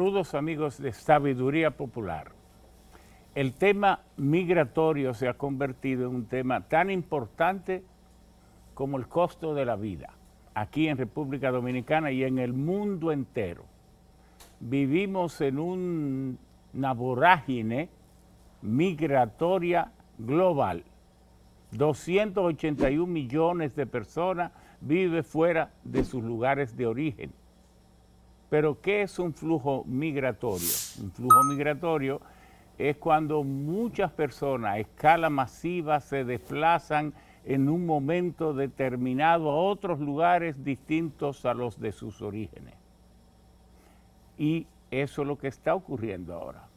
Saludos amigos de Sabiduría Popular. El tema migratorio se ha convertido en un tema tan importante como el costo de la vida, aquí en República Dominicana y en el mundo entero. Vivimos en una vorágine migratoria global. 281 millones de personas viven fuera de sus lugares de origen. Pero, ¿qué es un flujo migratorio? Un flujo migratorio es cuando muchas personas a escala masiva se desplazan en un momento determinado a otros lugares distintos a los de sus orígenes. Y eso es lo que está ocurriendo ahora.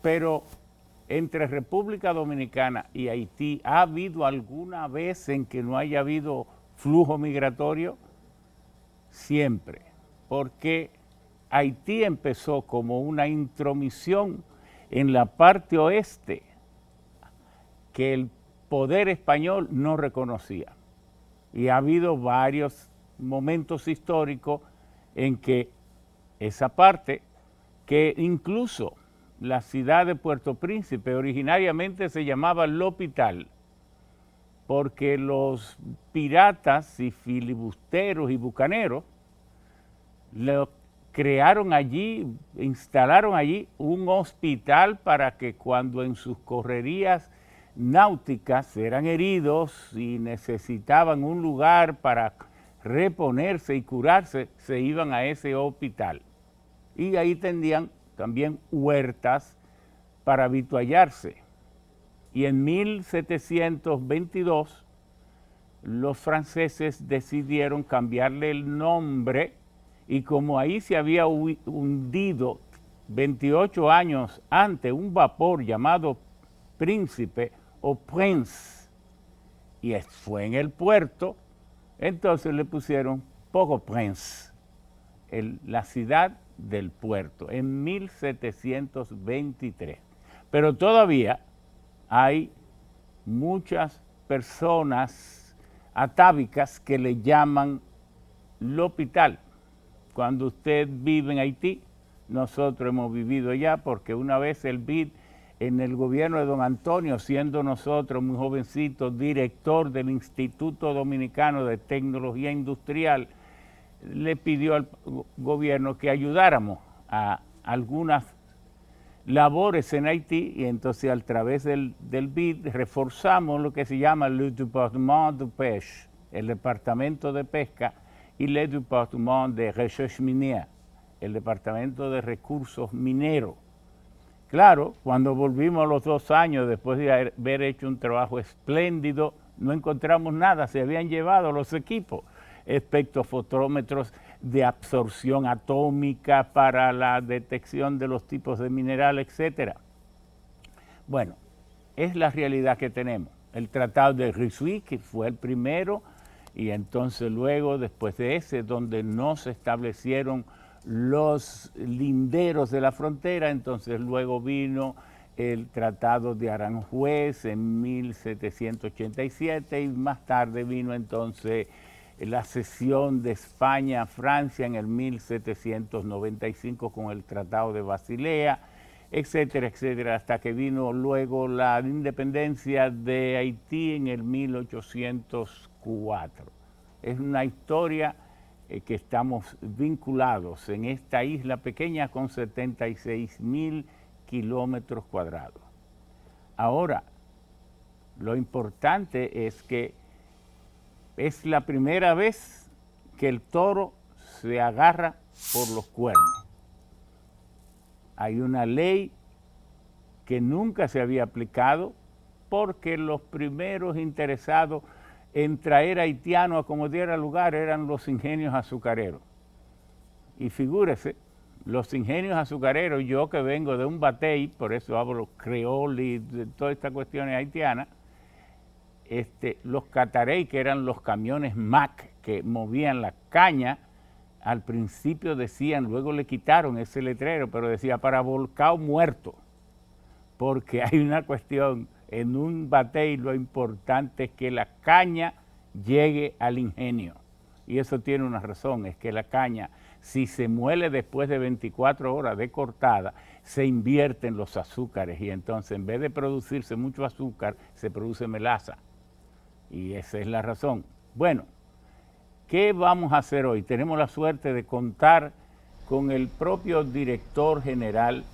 Pero entre República Dominicana y Haití, ¿ha habido alguna vez en que no haya habido flujo migratorio? Siempre, porque Haití empezó como una intromisión en la parte oeste que el poder español no reconocía. Y ha habido varios momentos históricos en que esa parte, que incluso la ciudad de Puerto Príncipe originariamente se llamaba L'Hopital, porque los piratas y filibusteros y bucaneros crearon allí, instalaron allí un hospital para que cuando en sus correrías náuticas eran heridos y necesitaban un lugar para reponerse y curarse, se iban a ese hospital. Y ahí tenían también huertas para avituallarse. Y en 1722 los franceses decidieron cambiarle el nombre, y como ahí se había hundido 28 años antes un vapor llamado Príncipe o Prince, y fue en el puerto, entonces le pusieron Port-au-Prince, la ciudad del puerto, en 1723. Pero todavía hay muchas personas atávicas que le llaman L'Hopital. Cuando usted vive en Haití, nosotros hemos vivido allá, porque una vez el BID, en el gobierno de don Antonio, siendo nosotros muy jovencitos, director del Instituto Dominicano de Tecnología Industrial, le pidió al gobierno que ayudáramos a algunas labores en Haití, y entonces a través del BID reforzamos lo que se llama el Département de Pêche, el Departamento de Pesca, y el Département de Recherche Minière, el Departamento de Recursos Mineros. Claro, cuando volvimos a los 2 años, después de haber hecho un trabajo espléndido, no encontramos nada, se habían llevado los equipos, espectrofotómetros de absorción atómica para la detección de los tipos de mineral, etc. Bueno, es la realidad que tenemos. El Tratado de Ryswick, que fue el primero, y entonces luego, después de ese, donde no se establecieron los linderos de la frontera, entonces luego vino el Tratado de Aranjuez en 1787, y más tarde vino entonces la cesión de España a Francia en el 1795 con el Tratado de Basilea, etcétera, etcétera, hasta que vino luego la independencia de Haití en el 1804. Es una historia que estamos vinculados en esta isla pequeña con 76,000 kilómetros cuadrados. Ahora, lo importante es que es la primera vez que el toro se agarra por los cuernos. Hay una ley que nunca se había aplicado, porque los primeros interesados en traer haitianos a como diera lugar eran los ingenios azucareros. Y figúrese, los ingenios azucareros, yo que vengo de un batey, por eso hablo creol y de todas estas cuestiones haitianas, los catarey, que eran los camiones Mack que movían la caña, al principio decían, luego le quitaron ese letrero, pero decía para volcao muerto, porque hay una cuestión, en un batey lo importante es que la caña llegue al ingenio, y eso tiene una razón, es que la caña si se muele después de 24 horas de cortada, se invierten los azúcares y entonces en vez de producirse mucho azúcar, se produce melaza. Y esa es la razón. Bueno, ¿qué vamos a hacer hoy? Tenemos la suerte de contar con el propio director general,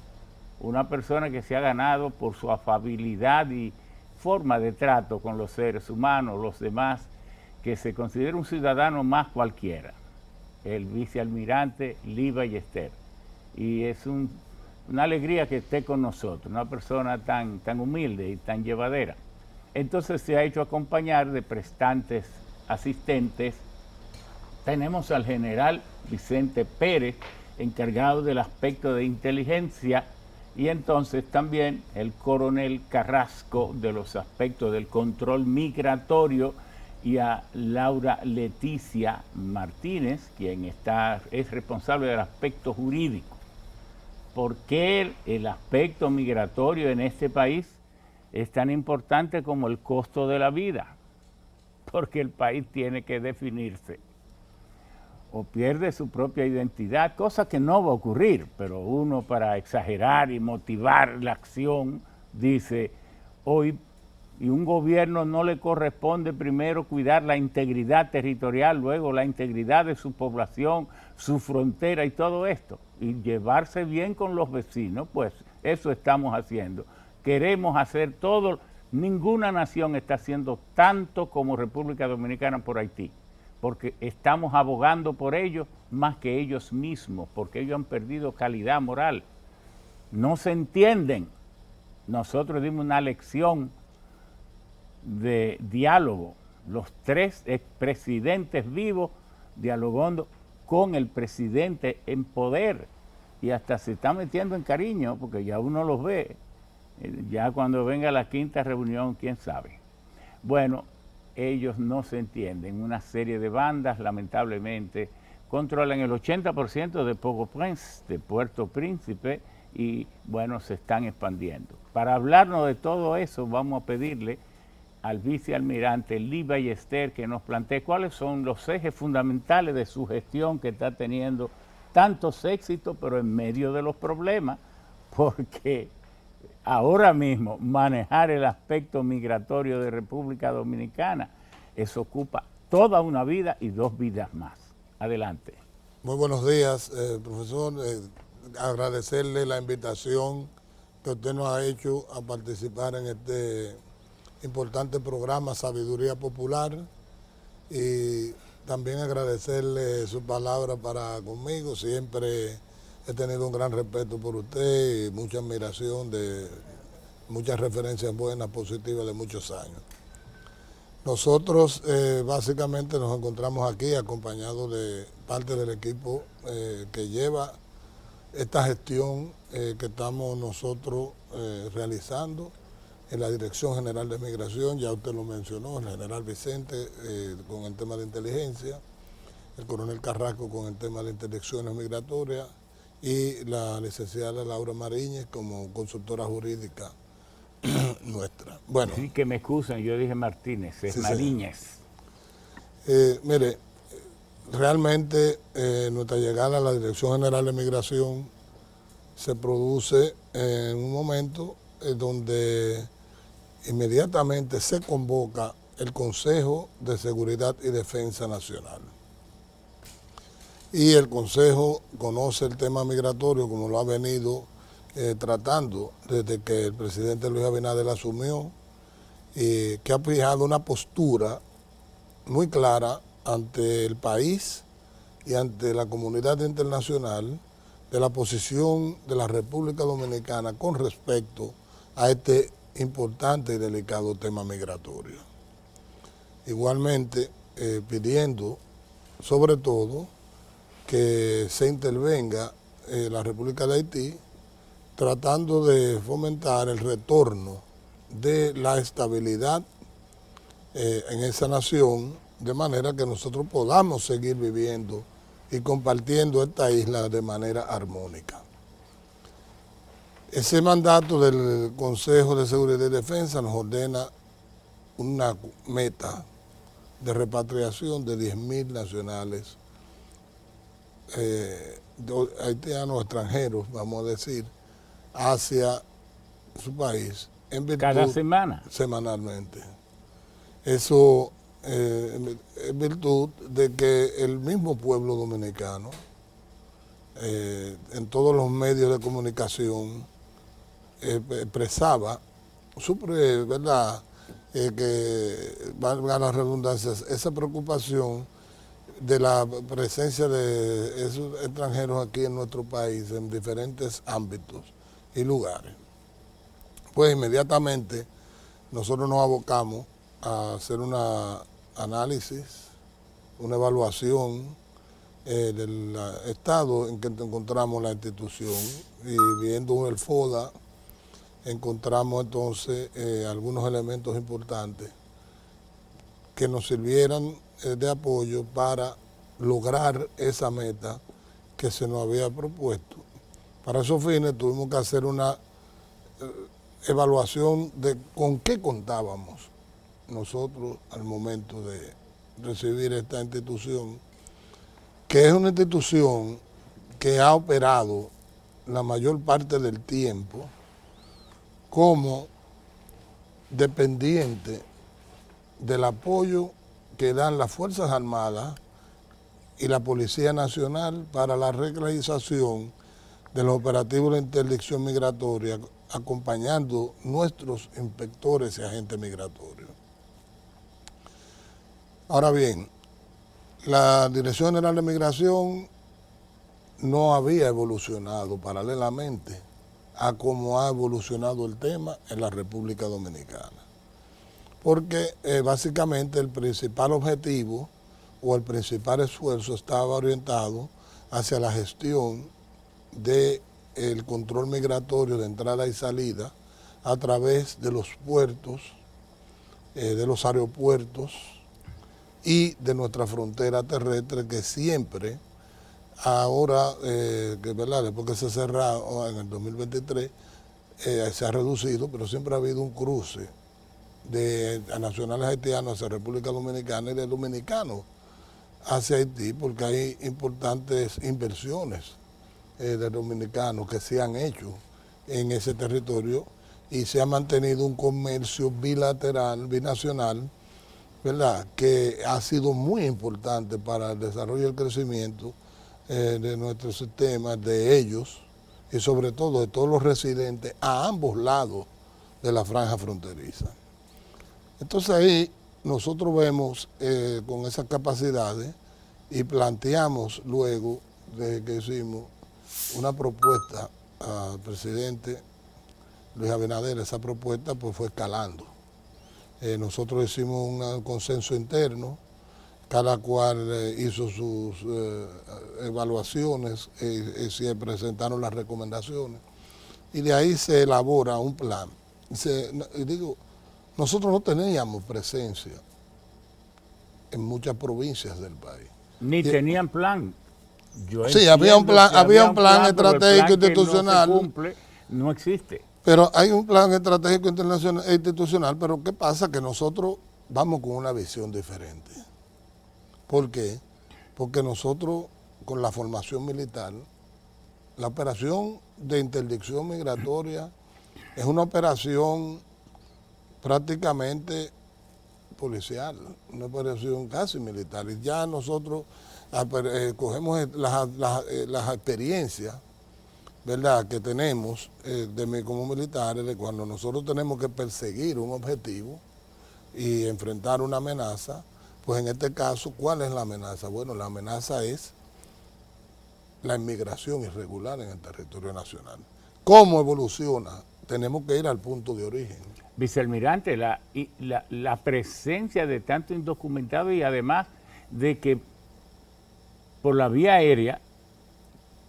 una persona que se ha ganado por su afabilidad y forma de trato con los seres humanos, los demás, que se considera un ciudadano más cualquiera, el vicealmirante Lee Ballester. Y es una alegría que esté con nosotros, una persona tan humilde y tan llevadera. Entonces se ha hecho acompañar de prestantes asistentes. Tenemos al general Vicente Pérez, encargado del aspecto de inteligencia, y entonces también el coronel Carrasco de los aspectos del control migratorio, y a Laura Leticia Martínez, quien es responsable del aspecto jurídico. ¿Por qué el aspecto migratorio en este país es tan importante como el costo de la vida? Porque el país tiene que definirse. O pierde su propia identidad, cosa que no va a ocurrir, pero uno, para exagerar y motivar la acción, dice, hoy y un gobierno no le corresponde primero cuidar la integridad territorial, luego la integridad de su población, su frontera y todo esto, y llevarse bien con los vecinos. Pues eso estamos haciendo. Queremos hacer todo. Ninguna nación está haciendo tanto como República Dominicana por Haití, porque estamos abogando por ellos más que ellos mismos, porque ellos han perdido calidad moral. No se entienden. Nosotros dimos una lección de diálogo, los tres expresidentes vivos dialogando con el presidente en poder, y hasta se está metiendo en cariño porque ya uno los ve, ya cuando venga la quinta reunión, quién sabe. Bueno, ellos no se entienden, una serie de bandas lamentablemente controlan el 80% de Port-au-Prince, de Puerto Príncipe, y bueno, se están expandiendo. Para hablarnos de todo eso, vamos a pedirle al vicealmirante Lee Ballester que nos plantee cuáles son los ejes fundamentales de su gestión, que está teniendo tantos éxitos, pero en medio de los problemas, porque ahora mismo manejar el aspecto migratorio de República Dominicana, eso ocupa toda una vida y 2 vidas más. Adelante. Muy buenos días, profesor. Agradecerle la invitación que usted nos ha hecho a participar en este importante programa Sabiduría Popular, y también agradecerle su palabra para conmigo. Siempre he tenido un gran respeto por usted y mucha admiración, de muchas referencias buenas, positivas de muchos años. Nosotros básicamente nos encontramos aquí acompañados de parte del equipo que lleva esta gestión que estamos nosotros realizando en la Dirección General de Migración. Ya usted lo mencionó, el general Vicente con el tema de inteligencia, el coronel Carrasco con el tema de interdicciones migratorias, y la licenciada Laura Mariñez como consultora jurídica nuestra. Bueno, Sí, que me excusen, yo dije Martínez, es sí, Mariñez. Mire, realmente nuestra llegada a la Dirección General de Migración se produce en un momento donde inmediatamente se convoca el Consejo de Seguridad y Defensa Nacional. Y el Consejo conoce el tema migratorio como lo ha venido tratando desde que el presidente Luis Abinader asumió, que ha fijado una postura muy clara ante el país y ante la comunidad internacional de la posición de la República Dominicana con respecto a este importante y delicado tema migratorio. Igualmente pidiendo sobre todo que se intervenga la República de Haití, tratando de fomentar el retorno de la estabilidad en esa nación, de manera que nosotros podamos seguir viviendo y compartiendo esta isla de manera armónica. Ese mandato del Consejo de Seguridad y Defensa nos ordena una meta de repatriación de 10.000 nacionales haitianos extranjeros, vamos a decir, hacia su país en virtud, cada semana. semanalmente. Eso en virtud de que el mismo pueblo dominicano, en todos los medios de comunicación, expresaba su, ¿verdad? Que valga las redundancias, esa preocupación de la presencia de esos extranjeros aquí en nuestro país en diferentes ámbitos y lugares. Pues inmediatamente nosotros nos abocamos a hacer un análisis, una evaluación del estado en que encontramos la institución, y viendo el FODA encontramos entonces algunos elementos importantes que nos sirvieran de apoyo para lograr esa meta que se nos había propuesto. Para esos fines tuvimos que hacer una evaluación de con qué contábamos nosotros al momento de recibir esta institución, que es una institución que ha operado la mayor parte del tiempo como dependiente del apoyo que dan las Fuerzas Armadas y la Policía Nacional para la realización de los operativos de interdicción migratoria, acompañando nuestros inspectores y agentes migratorios. Ahora bien, la Dirección General de Migración no había evolucionado paralelamente a cómo ha evolucionado el tema en la República Dominicana. Porque básicamente el principal objetivo o el principal esfuerzo estaba orientado hacia la gestión del control migratorio de entrada y salida a través de los puertos, de los aeropuertos y de nuestra frontera terrestre, que siempre, ahora, ¿verdad? Después que se cerró en el 2023, se ha reducido, pero siempre ha habido un cruce de nacionales haitianos hacia República Dominicana y de dominicanos hacia Haití, porque hay importantes inversiones de dominicanos que se han hecho en ese territorio y se ha mantenido un comercio bilateral, binacional, ¿verdad?, que ha sido muy importante para el desarrollo y el crecimiento de nuestro sistema, de ellos y sobre todo de todos los residentes a ambos lados de la franja fronteriza. Entonces ahí nosotros vemos con esas capacidades y planteamos luego de que hicimos una propuesta al presidente Luis Abinader. Esa propuesta pues fue escalando. Nosotros hicimos un consenso interno, cada cual hizo sus evaluaciones, se presentaron las recomendaciones y de ahí se elabora un plan. Nosotros no teníamos presencia en muchas provincias del país. Ni tenían plan. Sí, había un plan estratégico institucional. No se cumple, no existe. Pero hay un plan estratégico internacional e institucional, pero ¿qué pasa? Que nosotros vamos con una visión diferente. ¿Por qué? Porque nosotros, con la formación militar, la operación de interdicción migratoria es una operación prácticamente policial, una operación casi militar. Y ya nosotros cogemos las experiencias, ¿verdad?, que tenemos como militares, de cuando nosotros tenemos que perseguir un objetivo y enfrentar una amenaza. Pues en este caso, ¿cuál es la amenaza? Bueno, la amenaza es la inmigración irregular en el territorio nacional. ¿Cómo evoluciona? Tenemos que ir al punto de origen. Vicealmirante, la presencia de tanto indocumentado y además de que por la vía aérea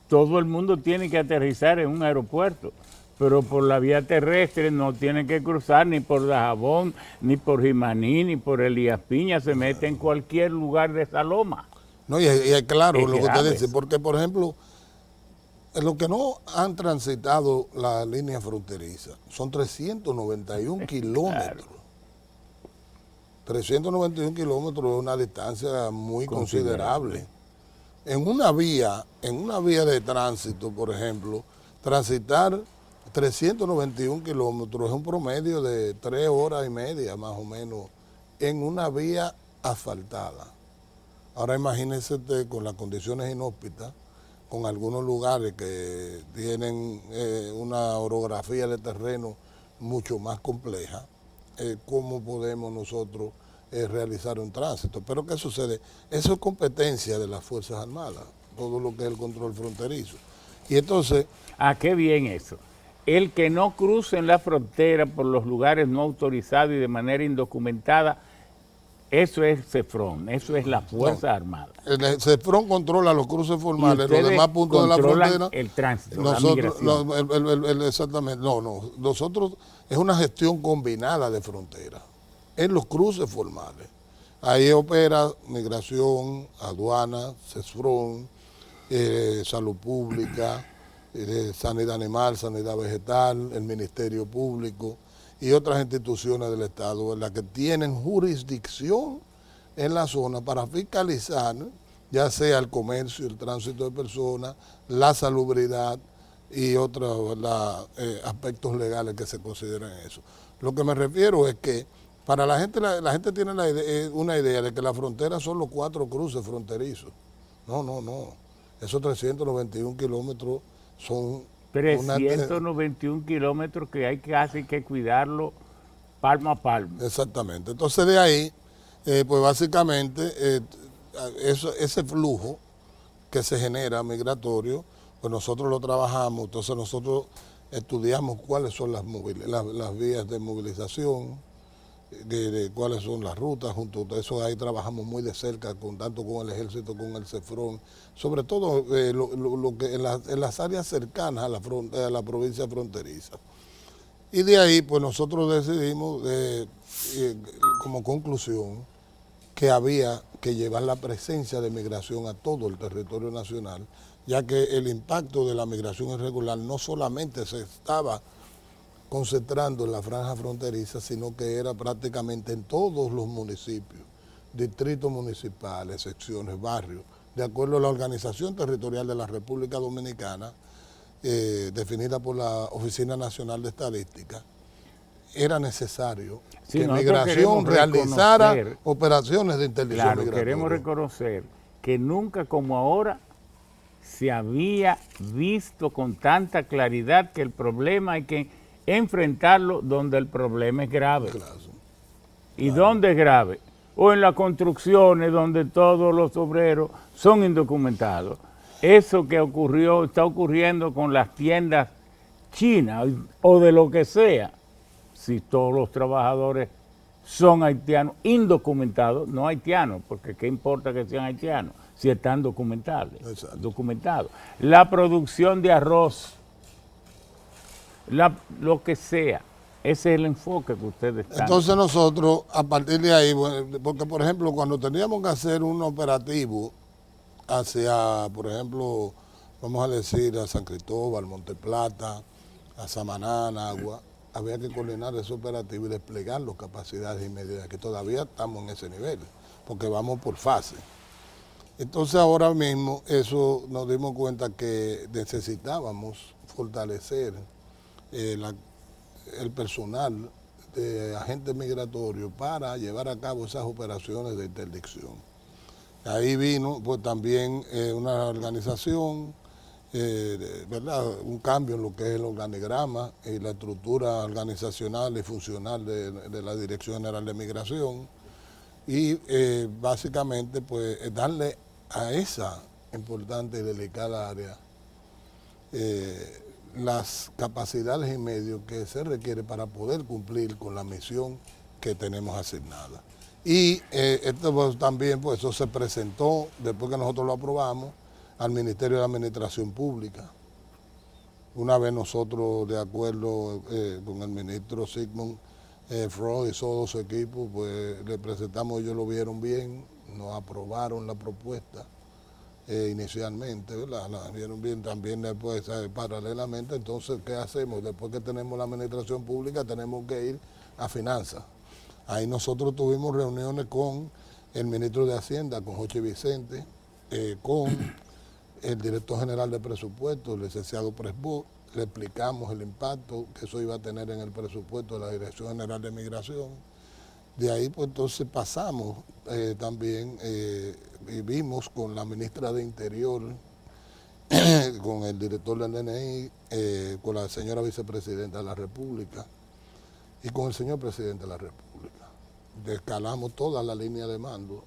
todo el mundo tiene que aterrizar en un aeropuerto, pero por la vía terrestre no tienen que cruzar ni por Dajabón, ni por Jimaní, ni por Elías Piña, se mete en cualquier lugar de esa loma. No, y es claro lo que usted dice, porque por ejemplo, los que no han transitado la línea fronteriza son 391 kilómetros. Claro. 391 kilómetros es una distancia muy considerable. en una vía de tránsito, por ejemplo, transitar 391 kilómetros es un promedio de 3 horas y media más o menos en una vía asfaltada. Ahora imagínense usted con las condiciones inhóspitas, con algunos lugares que tienen una orografía de terreno mucho más compleja, cómo podemos nosotros realizar un tránsito. Pero ¿qué sucede? Eso es competencia de las Fuerzas Armadas, todo lo que es el control fronterizo. Y entonces... ¿A qué bien eso? El que no cruce en la frontera por los lugares no autorizados y de manera indocumentada, eso es CEFRON, eso es la Fuerza Armada. El CEFRON controla los cruces formales, los demás puntos de la frontera. El tránsito, nosotros, la migración. Exactamente, nosotros es una gestión combinada de frontera en los cruces formales. Ahí opera migración, aduana, CEFRON, salud pública, sanidad animal, sanidad vegetal, el Ministerio Público y otras instituciones del Estado en las que tienen jurisdicción en la zona para fiscalizar, ya sea el comercio, el tránsito de personas, la salubridad y otros aspectos legales que se consideran eso. Lo que me refiero es que para la gente tiene una idea de que la frontera son los 4 cruces fronterizos. No. Esos 391 kilómetros son... 391 kilómetros que hay casi que cuidarlo palmo a palmo. Exactamente. Entonces de ahí, pues básicamente, ese flujo que se genera migratorio, pues nosotros lo trabajamos. Entonces nosotros estudiamos cuáles son las vías de movilización, de cuáles son las rutas, junto a eso ahí trabajamos muy de cerca, tanto con el ejército, con el CEFRON, sobre todo lo que en las áreas cercanas a la provincia fronteriza. Y de ahí pues nosotros decidimos como conclusión que había que llevar la presencia de migración a todo el territorio nacional, ya que el impacto de la migración irregular no solamente se estaba concentrando en la franja fronteriza, sino que era prácticamente en todos los municipios, distritos municipales, secciones, barrios, de acuerdo a la organización territorial de la República Dominicana, definida por la Oficina Nacional de Estadística. Era necesario que migración realizara operaciones de interdicción migratoria. Queremos reconocer que nunca como ahora se había visto con tanta claridad que el problema hay que enfrentarlo donde el problema es grave. Claro. ¿Y dónde es grave? O en las construcciones donde todos los obreros son indocumentados. Eso que está ocurriendo con las tiendas chinas o de lo que sea, si todos los trabajadores son haitianos, indocumentados, no haitianos, porque qué importa que sean haitianos, si están documentados. La producción de arroz, lo que sea, ese es el enfoque que ustedes están. Entonces nosotros, a partir de ahí, porque por ejemplo, cuando teníamos que hacer un operativo hacia, por ejemplo, vamos a decir, a San Cristóbal, Monte Plata, a Samaná, Nagua, había que coordinar ese operativo y desplegar las capacidades inmediatas, que todavía estamos en ese nivel, porque vamos por fase. Entonces ahora mismo eso nos dimos cuenta que necesitábamos fortalecer el personal de agentes migratorios para llevar a cabo esas operaciones de interdicción. Ahí vino pues también una organización, ¿verdad? Un cambio en lo que es el organigrama y la estructura organizacional y funcional de la Dirección General de Migración y básicamente pues darle a esa importante y delicada área las capacidades y medios que se requiere para poder cumplir con la misión que tenemos asignada. Y esto pues, también, pues eso se presentó, después que nosotros lo aprobamos, al Ministerio de Administración Pública. Una vez nosotros, de acuerdo con el ministro Sigmund Freud y todo su equipo, pues le presentamos, ellos lo vieron bien, nos aprobaron la propuesta. Inicialmente, ¿verdad? La vieron bien también después, paralelamente. Entonces, ¿qué hacemos? Después que tenemos la administración pública, tenemos que ir a finanzas. Ahí nosotros tuvimos reuniones con el ministro de Hacienda, con Jochi Vicente, con el director general de presupuesto, el licenciado Presbot, le explicamos el impacto que eso iba a tener en el presupuesto de la Dirección General de Migración. De ahí pues entonces pasamos también, vivimos con la ministra de Interior, con el director del DNI, con la señora vicepresidenta de la República y con el señor presidente de la República. Descalamos toda la línea de mando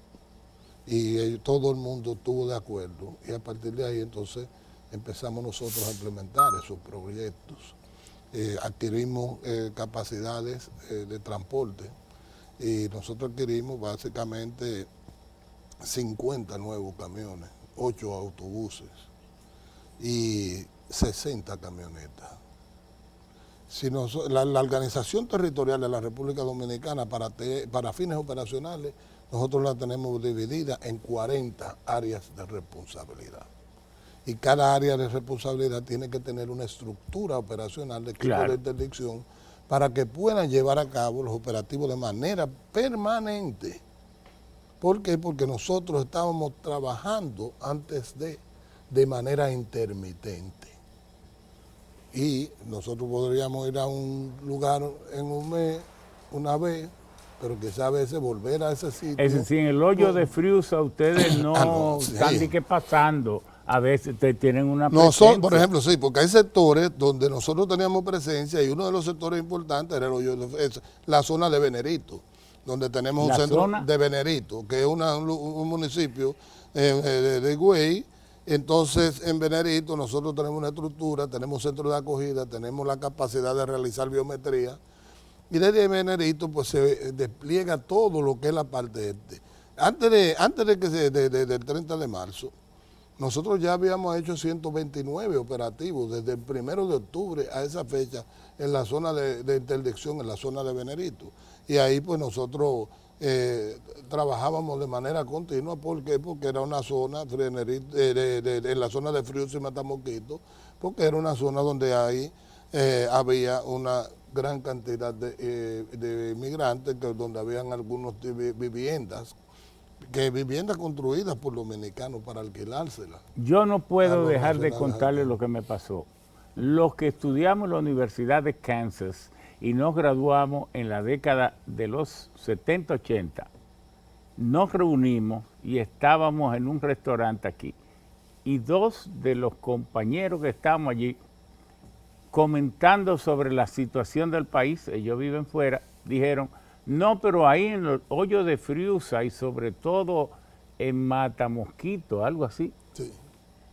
y todo el mundo estuvo de acuerdo y a partir de ahí entonces empezamos nosotros a implementar esos proyectos. Adquirimos capacidades de transporte y nosotros adquirimos básicamente 50 nuevos camiones, 8 autobuses y 60 camionetas. Si la organización territorial de la República Dominicana para fines operacionales, nosotros la tenemos dividida en 40 áreas de responsabilidad. Y cada área de responsabilidad tiene que tener una estructura operacional de equipo de interdicción para que puedan llevar a cabo los operativos de manera permanente. ¿Por qué? Porque nosotros estábamos trabajando antes de manera intermitente. Y nosotros podríamos ir a un lugar en un mes, una vez, pero quizás a veces volver a ese sitio. Es decir, en el hoyo de Friusa ustedes no están ni que pasando. A veces tienen una presencia. Por ejemplo, sí, porque hay sectores donde nosotros teníamos presencia y uno de los sectores importantes era el hoyo de la zona de Venerito, donde tenemos un centro de Venerito, que es un municipio de Higüey. Entonces, en Venerito nosotros tenemos una estructura, tenemos centro de acogida, tenemos la capacidad de realizar biometría y desde Venerito pues se despliega todo lo que es la parte este. Antes del 30 de marzo, nosotros ya habíamos hecho 129 operativos desde el 1 de octubre a esa fecha en la zona de interdicción, en la zona de Venerito. Y ahí pues nosotros trabajábamos de manera continua. ¿Por qué? Porque era una zona, en la zona de Friusa y Matamoquito, porque era una zona donde ahí había una gran cantidad de inmigrantes, donde habían algunas viviendas construidas por dominicanos para alquilárselas. Yo no puedo dejar de contarles lo que me pasó. Los que estudiamos en la Universidad de Kansas y nos graduamos en la década de los 70-80, nos reunimos y estábamos en un restaurante aquí. Y dos de los compañeros que estábamos allí, comentando sobre la situación del país, ellos viven fuera, dijeron, no, pero ahí en el hoyo de Friusa y sobre todo en Matamosquito, algo así. Sí.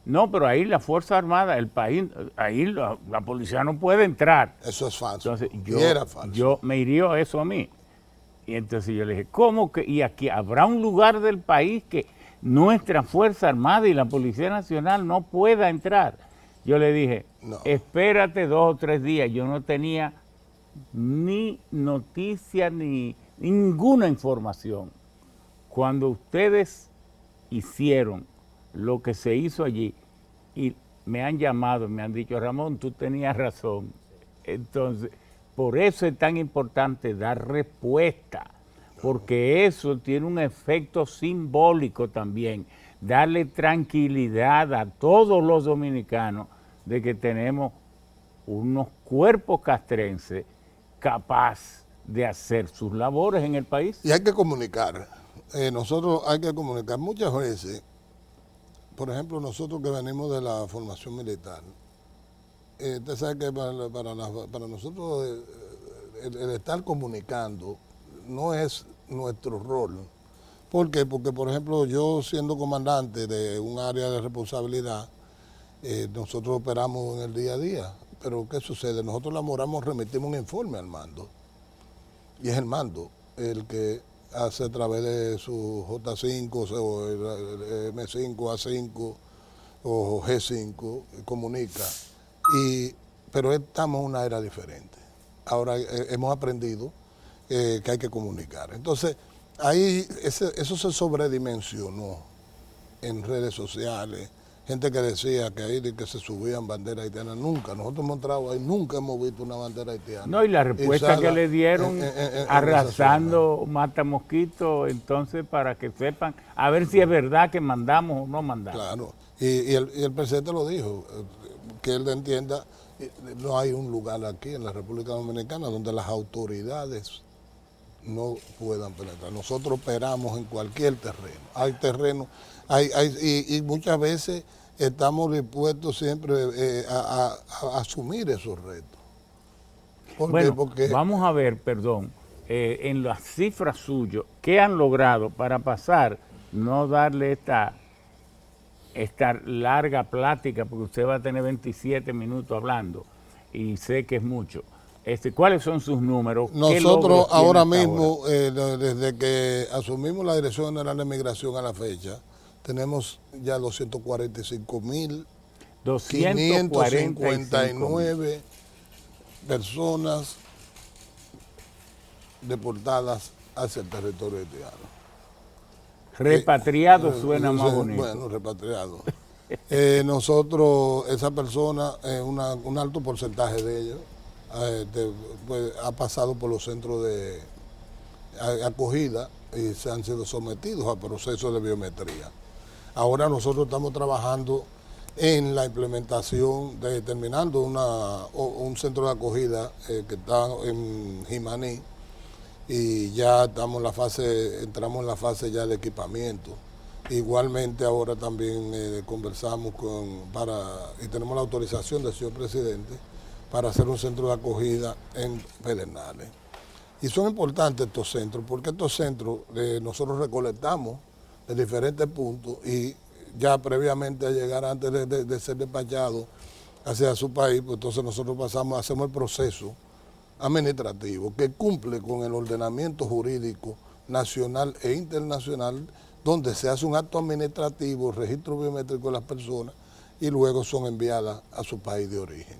No, pero ahí la Fuerza Armada, el país, ahí la policía no puede entrar. Eso es falso. Entonces era falso. Yo me hirió eso a mí. Y entonces yo le dije, ¿cómo que? Y aquí habrá un lugar del país que nuestra Fuerza Armada y la Policía Nacional no pueda entrar. Yo le dije, no, espérate 2 o 3 días. Yo no tenía ni noticia ni ninguna información. Cuando ustedes hicieron lo que se hizo allí y me han llamado, me han dicho, Ramón, tú tenías razón. Entonces, por eso es tan importante dar respuesta, porque eso tiene un efecto simbólico también, darle tranquilidad a todos los dominicanos de que tenemos unos cuerpos castrenses capaz de hacer sus labores en el país. Y hay que comunicar. Nosotros hay que comunicar muchas veces. Por ejemplo, nosotros que venimos de la formación militar, usted sabe que para nosotros el estar comunicando no es nuestro rol. ¿Por qué? Porque, por ejemplo, yo siendo comandante de un área de responsabilidad, nosotros operamos en el día a día. Pero ¿qué sucede? Nosotros remitimos un informe al mando. Y es el mando el que hace a través de su J5 o el M5, A5 o G5, comunica. Pero estamos en una era diferente. Ahora hemos aprendido que hay que comunicar. Entonces, ahí eso se sobredimensionó en redes sociales, gente que decía que ahí de que se subían banderas haitianas. Nunca, nosotros hemos entrado ahí, nunca hemos visto una bandera haitiana. No, y la respuesta que le dieron arrasando mata mosquito, entonces para que sepan, a ver si es verdad que mandamos o no mandamos. Claro, y el presidente lo dijo, que él entienda, no hay un lugar aquí en la República Dominicana donde las autoridades no puedan penetrar. Nosotros operamos en cualquier terreno. Hay terreno, y muchas veces estamos dispuestos siempre a asumir esos retos. Porque vamos a ver, perdón, en las cifras suyas, ¿qué han logrado para pasar, no darle esta larga plática, porque usted va a tener 27 minutos hablando y sé que es mucho? ¿Cuáles son sus números? Nosotros ahora mismo, desde que asumimos la Dirección General de Migración a la fecha, tenemos ya 245.559 personas deportadas hacia el territorio haitiano. Repatriado suena más bonito. Bueno, repatriado. Nosotros, esa persona, un alto porcentaje de ellos, ha pasado por los centros de acogida y se han sido sometidos a procesos de biometría. Ahora nosotros estamos trabajando en la implementación, terminando un centro de acogida que está en Jimaní, y ya entramos en la fase ya de equipamiento. Igualmente ahora también conversamos y tenemos la autorización del señor presidente para hacer un centro de acogida en Pedernales. Y son importantes estos centros, porque estos centros nosotros recolectamos de diferentes puntos y ya previamente a llegar antes de ser despachado hacia su país, pues entonces nosotros hacemos el proceso administrativo que cumple con el ordenamiento jurídico nacional e internacional, donde se hace un acto administrativo, registro biométrico de las personas y luego son enviadas a su país de origen.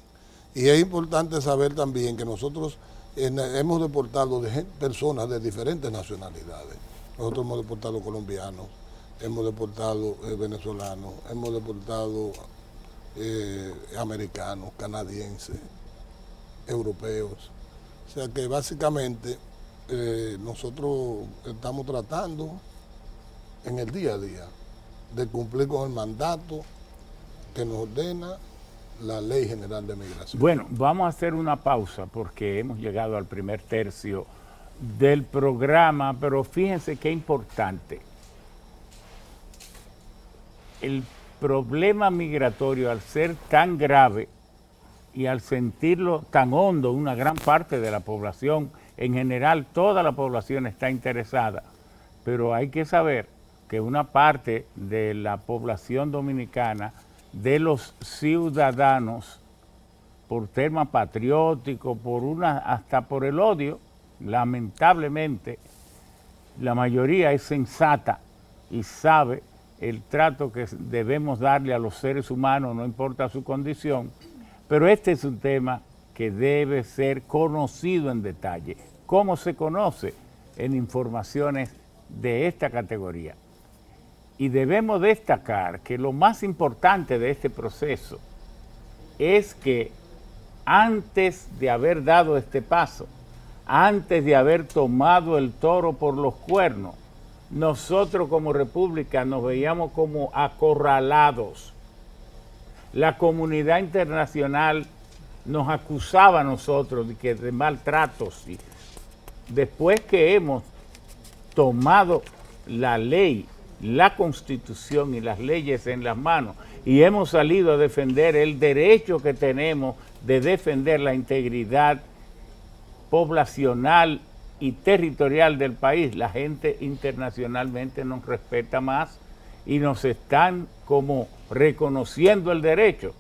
Y es importante saber también que nosotros hemos deportado personas de diferentes nacionalidades. Nosotros hemos deportado colombianos, hemos deportado venezolanos, hemos deportado americanos, canadienses, europeos. O sea que básicamente nosotros estamos tratando en el día a día de cumplir con el mandato que nos ordena la Ley General de Migración. Bueno, vamos a hacer una pausa porque hemos llegado al primer tercio del programa, pero fíjense qué importante. El problema migratorio, al ser tan grave y al sentirlo tan hondo, una gran parte de la población, en general toda la población está interesada, pero hay que saber que una parte de la población dominicana, de los ciudadanos, por tema patriótico, hasta por el odio, lamentablemente, la mayoría es sensata y sabe el trato que debemos darle a los seres humanos, no importa su condición, pero este es un tema que debe ser conocido en detalle. ¿Cómo se conoce? En informaciones de esta categoría. Y debemos destacar que lo más importante de este proceso es que antes de haber dado este paso, antes de haber tomado el toro por los cuernos, nosotros como república nos veíamos como acorralados. La comunidad internacional nos acusaba a nosotros de maltratos. Y después que hemos tomado la ley, la Constitución y las leyes en las manos y hemos salido a defender el derecho que tenemos de defender la integridad poblacional y territorial del país, la gente internacionalmente nos respeta más y nos están como reconociendo el derecho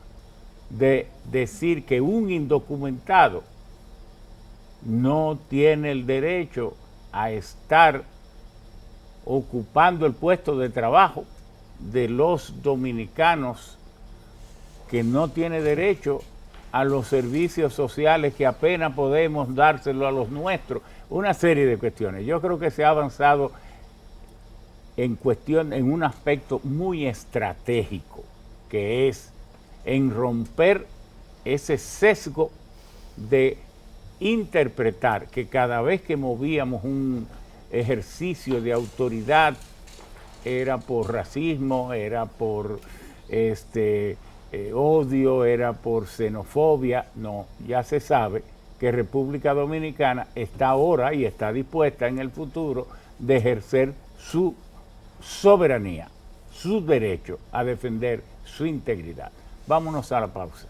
de decir que un indocumentado no tiene el derecho a estar ocupando el puesto de trabajo de los dominicanos, que no tiene derecho a los servicios sociales que apenas podemos dárselo a los nuestros, una serie de cuestiones. Yo creo que se ha avanzado en un aspecto muy estratégico, que es en romper ese sesgo de interpretar que cada vez que movíamos un ejercicio de autoridad era por racismo, era por odio, era por xenofobia. No, ya se sabe que República Dominicana está ahora y está dispuesta en el futuro de ejercer su soberanía, su derecho a defender su integridad. Vámonos a la pausa.